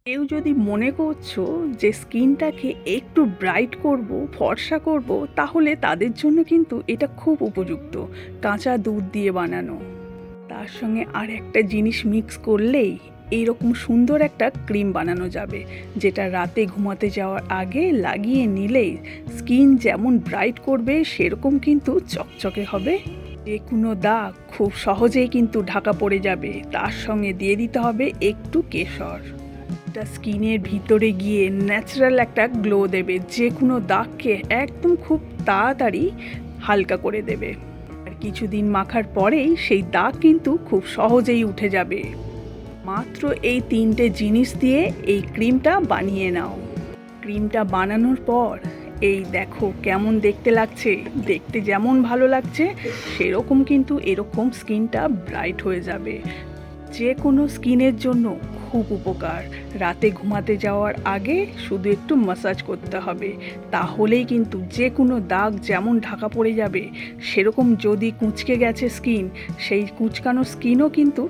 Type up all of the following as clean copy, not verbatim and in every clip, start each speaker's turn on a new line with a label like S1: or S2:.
S1: কেউ যদি মনে করছো যে স্কিনটাকে একটু ব্রাইট করব, ফর্সা করব, তাহলে তাদের জন্য কিন্তু এটা খুব উপযুক্ত। কাঁচা দুধ দিয়ে বানানো, তার সঙ্গে আর একটা জিনিস মিক্স করলেই এইরকম সুন্দর একটা ক্রিম বানানো যাবে, যেটা রাতে ঘুমাতে যাওয়ার আগে লাগিয়ে নিলেই স্কিন যেমন ব্রাইট করবে সেরকম কিন্তু চকচকে হবে। যে কোনো দাগ খুব সহজেই কিন্তু ঢাকা পড়ে যাবে। তার সঙ্গে দিয়ে দিতে হবে একটু কেশর। এটা স্কিনের ভিতরে গিয়ে ন্যাচারাল একটা গ্লো দেবে, যে কোনো দাগকে একদম খুব তাড়াতাড়ি হালকা করে দেবে। আর কিছুদিন মাখার পরেই সেই দাগ কিন্তু খুব সহজেই উঠে যাবে। মাত্র এই 3টে জিনিস দিয়ে এই ক্রিমটা বানিয়ে নাও। ক্রিমটা বানানোর পর এই দেখো কেমন দেখতে লাগছে। দেখতে যেমন ভালো লাগছে সেরকম কিন্তু এরকম স্কিনটা ব্রাইট হয়ে যাবে। যে কোনো স্কিনের জন্য খুব উপকার। রাতে ঘুমাতে যাওয়ার আগে শুধু একটু ম্যাসাজ করতে হবে, তাহলেই কিন্তু যে কোনো দাগ যেমন ঢাকা পড়ে যাবে, সেরকম যদি কুঁচকে গেছে স্কিন, সেই কুঁচকানো স্কিনও কিন্তু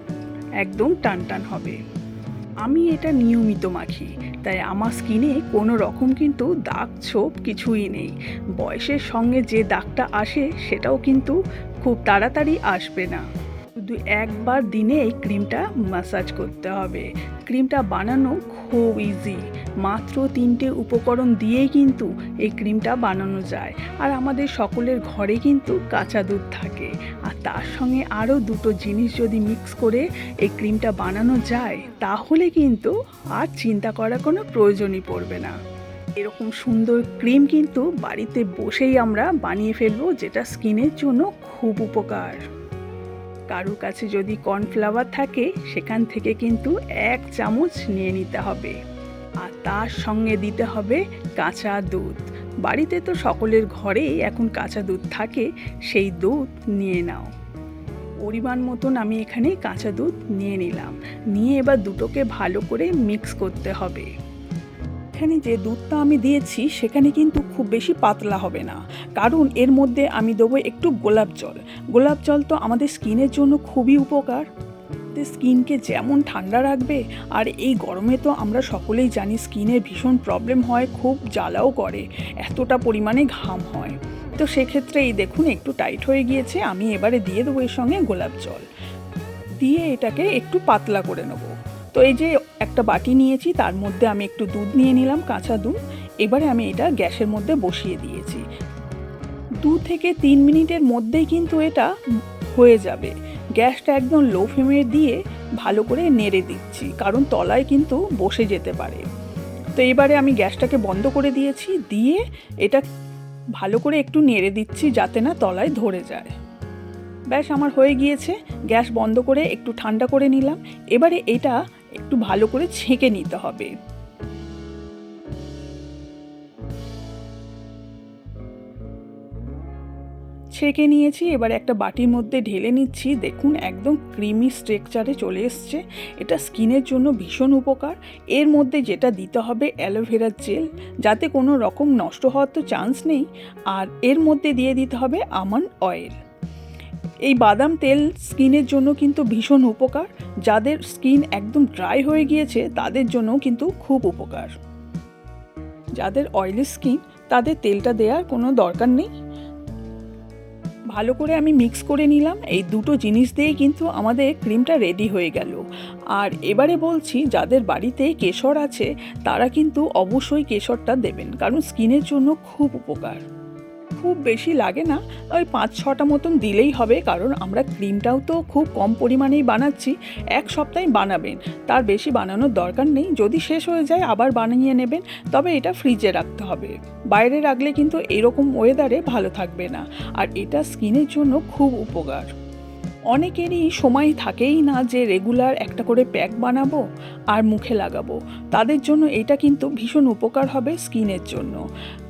S1: একদম টান টান হবে। আমি এটা নিয়মিত মাখি, তাই আমার স্কিনে কোনো রকম কিন্তু দাগ ছোপ কিছুই নেই। বয়সের সঙ্গে যে দাগটা আসে সেটাও কিন্তু খুব তাড়াতাড়ি আসবে না। শুধু একবার দিনে এই ক্রিমটা ম্যাসাজ করতে হবে। ক্রিমটা বানানো খুব ইজি। মাত্র 3টে উপকরণ দিয়েই কিন্তু এই ক্রিমটা বানানো যায়। আর আমাদের সকলের ঘরে কিন্তু কাঁচা দুধ থাকে। আর তার সঙ্গে আরও 2টো জিনিস যদি মিক্স করে এই ক্রিমটা বানানো যায়, তাহলে কিন্তু আর চিন্তা করার কোনো প্রয়োজনই পড়বে না। এরকম সুন্দর ক্রিম কিন্তু বাড়িতে বসেই আমরা বানিয়ে ফেলবো, যেটা স্কিনের জন্য খুব উপকার। কারোর কাছে যদি কর্নফ্লাওয়ার থাকে, সেখান থেকে কিন্তু 1 চামচ নিয়ে নিতে হবে। আর তার সঙ্গে দিতে হবে কাঁচা দুধ। বাড়িতে তো সকলের ঘরেই এখন কাঁচা দুধ থাকে, সেই দুধ নিয়ে নাও। পরিমাণ মতন আমি এখানে কাঁচা দুধ নিয়ে নিলাম। নিয়ে এবার দুটোকে ভালো করে মিক্স করতে হবে। এখানে যে দুধটা আমি দিয়েছি সেখানে কিন্তু খুব বেশি পাতলা হবে না, কারণ এর মধ্যে আমি দেবো একটু গোলাপ জল। গোলাপ জল তো আমাদের স্কিনের জন্য খুবই উপকার। স্কিনকে যেমন ঠান্ডা রাখবে, আর এই গরমে তো আমরা সকলেই জানি স্কিনের ভীষণ প্রবলেম হয়, খুব জ্বালাও করে, এতটা পরিমাণে ঘাম হয়। তো সেক্ষেত্রে এই দেখুন একটু টাইট হয়ে গিয়েছে। আমি এবারে দিয়ে দেবো এর সঙ্গে গোলাপ জল, দিয়ে এটাকে একটু পাতলা করে নেবো। তো এই যে একটা বাটি নিয়েছি, তার মধ্যে আমি একটু দুধ নিয়ে নিলাম, কাঁচা দুধ। এবারে আমি এটা গ্যাসের মধ্যে বসিয়ে দিয়েছি। 2 থেকে 3 মিনিটের মধ্যেই কিন্তু এটা হয়ে যাবে। গ্যাসটা একদম লো ফ্লেমে দিয়ে ভালো করে নেড়ে দিচ্ছি, কারণ তলায় কিন্তু বসে যেতে পারে। তো এবারে আমি গ্যাসটাকে বন্ধ করে দিয়েছি, দিয়ে এটা ভালো করে একটু নেড়ে দিচ্ছি যাতে না তলায় ধরে যায়। ব্যাস আমার হয়ে গিয়েছে। গ্যাস বন্ধ করে একটু ঠান্ডা করে নিলাম। এবারে এটা একটু ভালো করে ছেঁকে নিতে হবে। ছেঁকে নিয়েছি, এবার একটা বাটির মধ্যে ঢেলে নিচ্ছি। দেখুন একদম ক্রিমি স্ট্রাকচারে চলে এসছে। এটা স্কিনের জন্য ভীষণ উপকার। এর মধ্যে যেটা দিতে হবে অ্যালোভেরা জেল, যাতে কোনো রকম নষ্ট হওয়ার তো চান্স নেই। আর এর মধ্যে দিয়ে দিতে হবে আমন্ড অয়েল। এই বাদাম তেল স্কিনের জন্য কিন্তু ভীষণ উপকার। যাদের স্কিন একদম ড্রাই হয়ে গিয়েছে তাদের জন্য কিন্তু খুব উপকার। যাদের অয়েলি স্কিন তাদের তেলটা দেওয়ার কোনো দরকার নেই। ভালো করে আমি মিক্স করে নিলাম। এই 2টো জিনিস দিয়েই কিন্তু আমাদের ক্রিমটা রেডি হয়ে গেল। আর এবারে বলছি, যাদের বাড়িতে কেশর আছে তারা কিন্তু অবশ্যই কেশরটা দেবেন, কারণ স্কিনের জন্য খুব উপকার। খুব বেশি লাগে না, ওই 5-6টা মতন দিলেই হবে, কারণ আমরা ক্রিমটাও তো খুব কম পরিমাণেই বানাচ্ছি। 1 সপ্তাহে বানাবেন, তার বেশি বানানোর দরকার নেই। যদি শেষ হয়ে যায় আবার বানিয়ে নেবেন, তবে এটা ফ্রিজে রাখতে হবে। বাইরে রাখলে কিন্তু এরকম ওয়েদারে ভালো থাকবে না। আর এটা স্কিনের জন্য খুব উপকার। অনেকেরই সময় থাকেই না যে রেগুলার একটা করে প্যাক বানাবো আর মুখে লাগাবো। তাদের জন্য এটা কিন্তু ভীষণ উপকার হবে স্কিনের জন্য।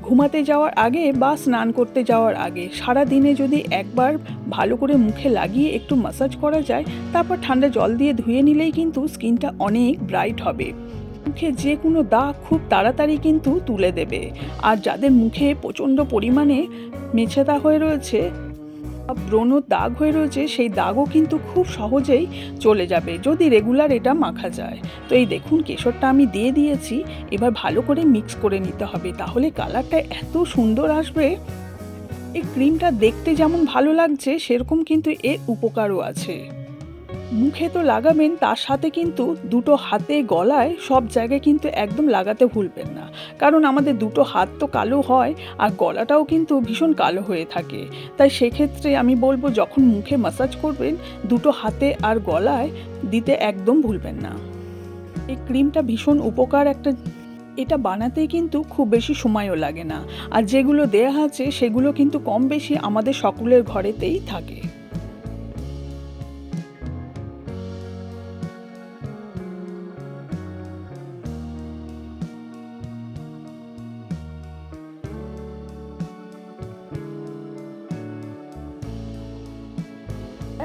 S1: ঘুমাতে যাওয়ার আগে বা স্নান করতে যাওয়ার আগে সারা দিনে যদি একবার ভালো করে মুখে লাগিয়ে একটু ম্যাসাজ করা যায়, তারপর ঠান্ডা জল দিয়ে ধুয়ে নিলেই কিন্তু স্কিনটা অনেক ব্রাইট হবে। মুখে যে কোনো দাগ খুব তাড়াতাড়ি কিন্তু তুলে দেবে। আর যাদের মুখে প্রচণ্ড পরিমাণে মেছে দাগ হয়ে রয়েছে, ব্রণর দাগ হয়ে রয়েছে, সেই দাগও কিন্তু খুব সহজেই চলে যাবে যদি রেগুলার এটা মাখা যায়। তো এই দেখুন কেশরটা আমি দিয়ে দিয়েছি, এবার ভালো করে মিক্স করে নিতে হবে, তাহলে কালারটা এত সুন্দর আসবে। এই ক্রিমটা দেখতে যেমন ভালো লাগছে সেরকম কিন্তু এর উপকারও আছে। মুখে তো লাগাবেন, তার সাথে কিন্তু দুটো হাতে গলায় সব জায়গায় কিন্তু একদম লাগাতে ভুলবেন না, কারণ আমাদের দুটো হাত তো কালো হয় আর গলাটাও কিন্তু ভীষণ কালো হয়ে থাকে। তাই সেক্ষেত্রে আমি বলবো যখন মুখে ম্যাসাজ করবেন দুটো হাতে আর গলায় দিতে একদম ভুলবেন না। এই ক্রিমটা ভীষণ উপকার একটা, এটা বানাতে কিন্তু খুব বেশি সময়ও লাগে না, আর যেগুলো দেয়া আছে সেগুলো কিন্তু কম বেশি আমাদের সকলের ঘরেতেই থাকে।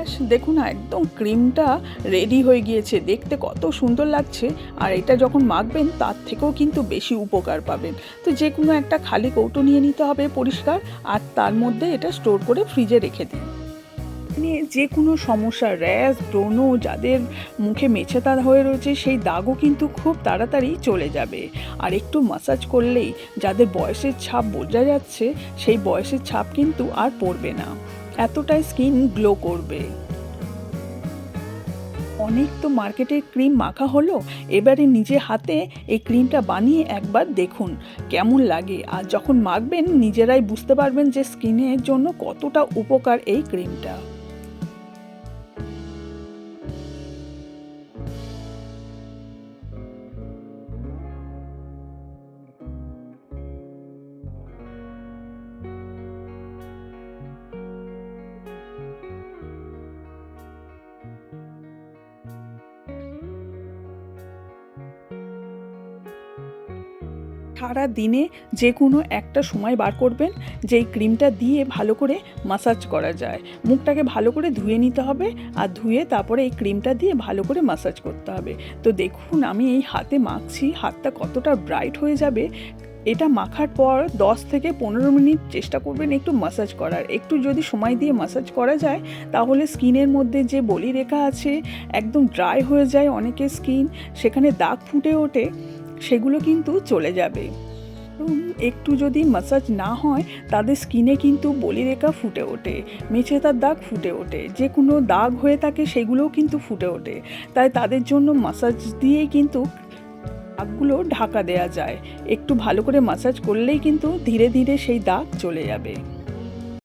S1: ব্যাস দেখুন একদম ক্রিমটা রেডি হয়ে গিয়েছে, দেখতে কত সুন্দর লাগছে। আর এটা যখন মাখবেন তার থেকেও কিন্তু বেশি উপকার পাবেন। তো যে কোনো একটা খালি কৌটো নিয়ে নিতে হবে পরিষ্কার, আর তার মধ্যে এটা স্টোর করে ফ্রিজে রেখে দিন। নিয়ে যে কোনো সমস্যা, র্যাশ, ব্রণ, যাদের মুখে মেছে দাগ হয়ে রয়েছে সেই দাগও কিন্তু খুব তাড়াতাড়ি চলে যাবে। আর একটু ম্যাসাজ করলেই যাদের বয়সের ছাপ বোঝা যাচ্ছে সেই বয়সের ছাপ কিন্তু আর পড়বে না, এতটাই স্কিন গ্লো করবে। অনেক তো মার্কেটের ক্রিম মাখা হলো, এবারে নিজে হাতে এই ক্রিমটা বানিয়ে একবার দেখুন কেমন লাগে, আর যখন মাখবেন নিজেরাই বুঝতে পারবেন যে স্কিনের জন্য কতটা উপকার এই ক্রিমটা। সারা দিনে যে কোনো একটা সময় বার করবেন যেই ক্রিমটা দিয়ে ভালো করে ম্যাসাজ করা যায়। মুখটাকে ভালো করে ধুয়ে নিতে হবে, আর ধুয়ে তারপরে এই ক্রিমটা দিয়ে ভালো করে ম্যাসাজ করতে হবে। তো দেখুন আমি এই হাতে মাখছি, হাতটা কতটা ব্রাইট হয়ে যাবে। এটা মাখার পর 10 থেকে 15 মিনিট চেষ্টা করবেন একটু ম্যাসাজ করার। একটু যদি সময় দিয়ে ম্যাসাজ করা যায় তাহলে স্কিনের মধ্যে যে বলিরেখা আছে একদম ড্রাই হয়ে যায় অনেকের স্কিন, সেখানে দাগ ফুটে ওঠে, সেগুলো কিন্তু চলে যাবে। একটু যদি ম্যাসাজ না হয় তাদের স্কিনে কিন্তু বলিরেখা ফুটে ওঠে, মেছেতার দাগ ফুটে ওঠে, যে কোনো দাগ হয়ে থাকে সেগুলোও কিন্তু ফুটে ওঠে। তাই তাদের জন্য ম্যাসাজ দিয়েই কিন্তু দাগগুলো ঢাকা দেওয়া যায়। একটু ভালো করে ম্যাসাজ করলেই কিন্তু ধীরে ধীরে সেই দাগ চলে যাবে।